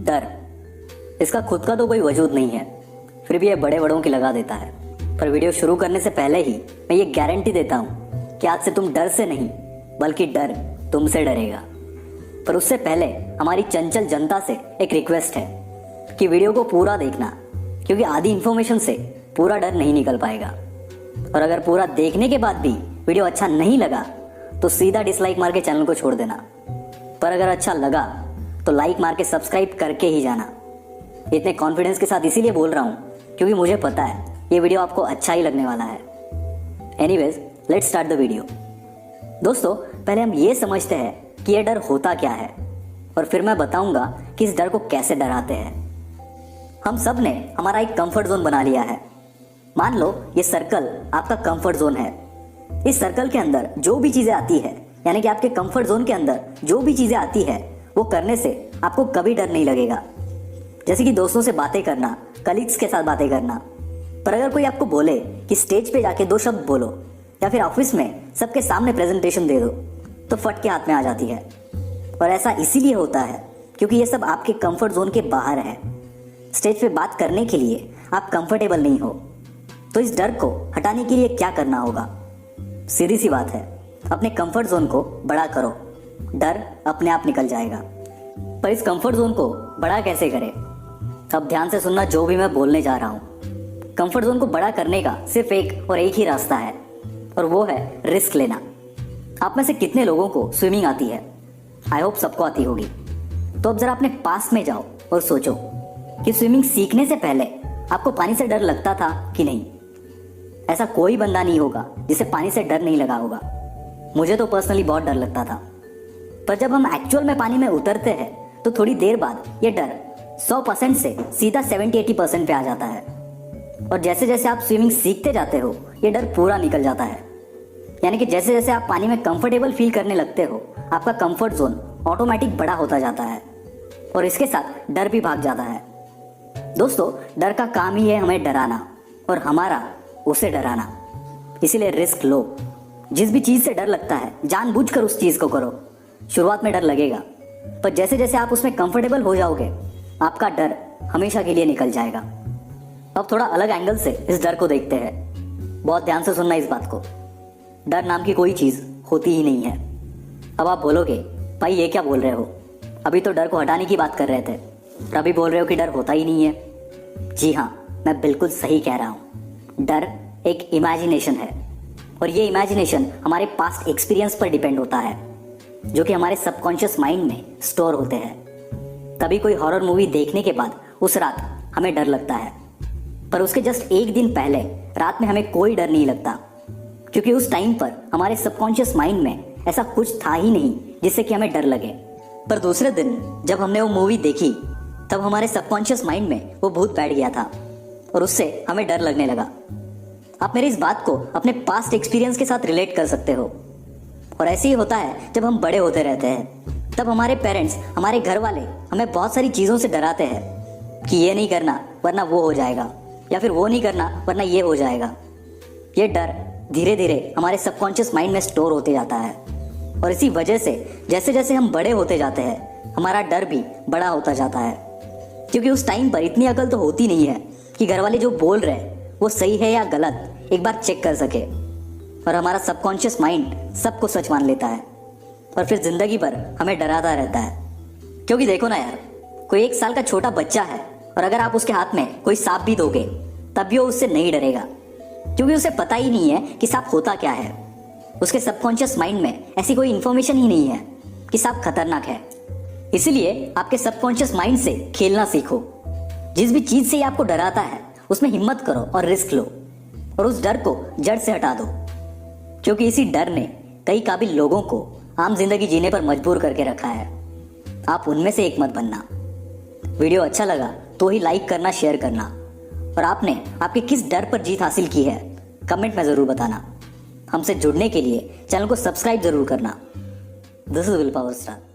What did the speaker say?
डर, इसका खुद का तो कोई वजूद नहीं है, फिर भी ये बड़े बड़ों की लगा देता है। पर वीडियो शुरू करने से पहले ही मैं ये गारंटी देता हूँ कि आज से तुम डर से नहीं बल्कि डर तुमसे डरेगा। पर उससे पहले हमारी चंचल जनता से एक रिक्वेस्ट है कि वीडियो को पूरा देखना, क्योंकि आधी इन्फॉर्मेशन से पूरा डर नहीं निकल पाएगा। और अगर पूरा देखने के बाद भी वीडियो अच्छा नहीं लगा तो सीधा डिसलाइक मार के चैनल को छोड़ देना। पर अगर अच्छा लगा तो लाइक मार के सब्सक्राइब करके ही जाना। इतने कॉन्फिडेंस के साथ इसीलिए बोल रहा हूँ क्योंकि मुझे पता है ये वीडियो आपको अच्छा ही लगने वाला है। Anyways, let's start the video. दोस्तों, पहले हम ये समझते हैं कि ये डर होता क्या है और फिर मैं बताऊंगा कि इस डर को कैसे डराते हैं। हम सब ने हमारा एक कंफर्ट जोन बना लिया है। मान लो ये सर्कल आपका कंफर्ट जोन है। इस सर्कल के अंदर जो भी चीजें आती है, यानी कि आपके कंफर्ट जोन के अंदर जो भी चीजें आती है वो करने से आपको कभी डर नहीं लगेगा। जैसे कि दोस्तों से बातें करना, कलीग्स के साथ बातें करना। पर अगर कोई आपको बोले कि स्टेज पे जाके 2 शब्द बोलो या फिर ऑफिस में सबके सामने प्रेजेंटेशन दे दो, तो फट के हाथ में आ जाती है। और ऐसा इसीलिए होता है क्योंकि ये सब आपके कंफर्ट जोन के बाहर है। स्टेज पे बात करने के लिए आप कंफर्टेबल नहीं हो, तो इस डर को हटाने के लिए क्या करना होगा? सीधी सी बात है, अपने कंफर्ट जोन को बड़ा करो, डर अपने आप निकल जाएगा। पर इस कंफर्ट जोन को बड़ा कैसे करें? अब ध्यान से सुनना जो भी मैं बोलने जा रहा हूँ। कंफर्ट जोन को बड़ा करने का सिर्फ एक ही रास्ता है, और वो है रिस्क लेना। आप में से कितने लोगों को स्विमिंग आती है? आई होप सबको आती होगी। तो अब जरा अपने पास में जाओ और सोचो कि स्विमिंग सीखने से पहले आपको पानी से डर लगता था कि नहीं? ऐसा कोई बंदा नहीं होगा जिसे पानी से डर नहीं लगा होगा। मुझे तो पर्सनली बहुत डर लगता था। पर जब हम एक्चुअल में पानी में उतरते हैं तो थोड़ी देर बाद ये डर 100% से सीधा 70-80% पे आ जाता है। और जैसे जैसे आप स्विमिंग सीखते जाते हो ये डर पूरा निकल जाता है। यानी कि जैसे जैसे आप पानी में कंफर्टेबल फील करने लगते हो, आपका कंफर्ट जोन ऑटोमेटिक बड़ा होता जाता है और इसके साथ डर भी भाग जाता है। दोस्तों, डर का काम ही है हमें डराना और हमारा उसे डराना। इसीलिए रिस्क लो। जिस भी चीज से डर लगता है जानबूझकर उस चीज को करो। शुरुआत में डर लगेगा, पर जैसे जैसे आप उसमें कंफर्टेबल हो जाओगे आपका डर हमेशा के लिए निकल जाएगा। अब थोड़ा अलग एंगल से इस डर को देखते हैं। बहुत ध्यान से सुनना इस बात को। डर नाम की कोई चीज होती ही नहीं है। अब आप बोलोगे, भाई ये क्या बोल रहे हो? अभी तो डर को हटाने की बात कर रहे थे, और अभी बोल रहे हो कि डर होता ही नहीं है। जी हाँ, मैं बिल्कुल सही कह रहा हूँ। डर एक इमेजिनेशन है, और ये इमेजिनेशन हमारे पास्ट एक्सपीरियंस पर डिपेंड होता है, जो कि हमारे सबकॉन्शियस माइंड में स्टोर होते हैं। कभी कोई हॉरर मूवी देखने के बाद उस रात हमें डर लगता है, पर उसके जस्ट एक दिन पहले रात में हमें कोई डर नहीं लगता, क्योंकि उस टाइम पर हमारे सबकॉन्शियस माइंड में ऐसा कुछ था ही नहीं जिससे कि हमें डर लगे। पर दूसरे दिन जब हमने वो मूवी देखी तब हमारे सबकॉन्शियस माइंड में वो भूत बैठ गया था और उससे हमें डर लगने लगा। आप मेरी इस बात को अपने पास्ट एक्सपीरियंस के साथ रिलेट कर सकते हो। और ऐसे ही होता है जब हम बड़े होते रहते हैं, तब हमारे पेरेंट्स, हमारे घर वाले हमें बहुत सारी चीज़ों से डराते हैं कि ये नहीं करना वरना वो हो जाएगा, या फिर वो नहीं करना वरना ये हो जाएगा। ये डर धीरे धीरे हमारे सबकॉन्शियस माइंड में स्टोर होते जाता है, और इसी वजह से जैसे जैसे हम बड़े होते जाते हैं हमारा डर भी बड़ा होता जाता है। क्योंकि उस टाइम पर इतनी अकल तो होती नहीं है कि घर वाले जो बोल रहे हैं वो सही है या गलत एक बार चेक कर सके, और हमारा सबकॉन्शियस माइंड सबको सच मान लेता है और फिर जिंदगी भर हमें डराता रहता है। क्योंकि देखो ना यार, कोई 1 साल का छोटा बच्चा है और अगर आप उसके हाथ में कोई सांप भी दोगे तब भी वो उससे नहीं डरेगा, क्योंकि उसे पता ही नहीं है कि सांप होता क्या है। उसके सबकॉन्शियस माइंड में ऐसी कोई इन्फॉर्मेशन ही नहीं है कि सांप खतरनाक है। इसलिए आपके सबकॉन्शियस माइंड से खेलना सीखो। जिस भी चीज से आपको डराता है उसमें हिम्मत करो और रिस्क लो, और उस डर को जड़ से हटा दो, क्योंकि इसी डर ने कई काबिल लोगों को आम जिंदगी जीने पर मजबूर करके रखा है। आप उनमें से एक मत बनना। वीडियो अच्छा लगा तो ही लाइक करना, शेयर करना, और आपने आपके किस डर पर जीत हासिल की है कमेंट में जरूर बताना। हमसे जुड़ने के लिए चैनल को सब्सक्राइब जरूर करना। This is will power star.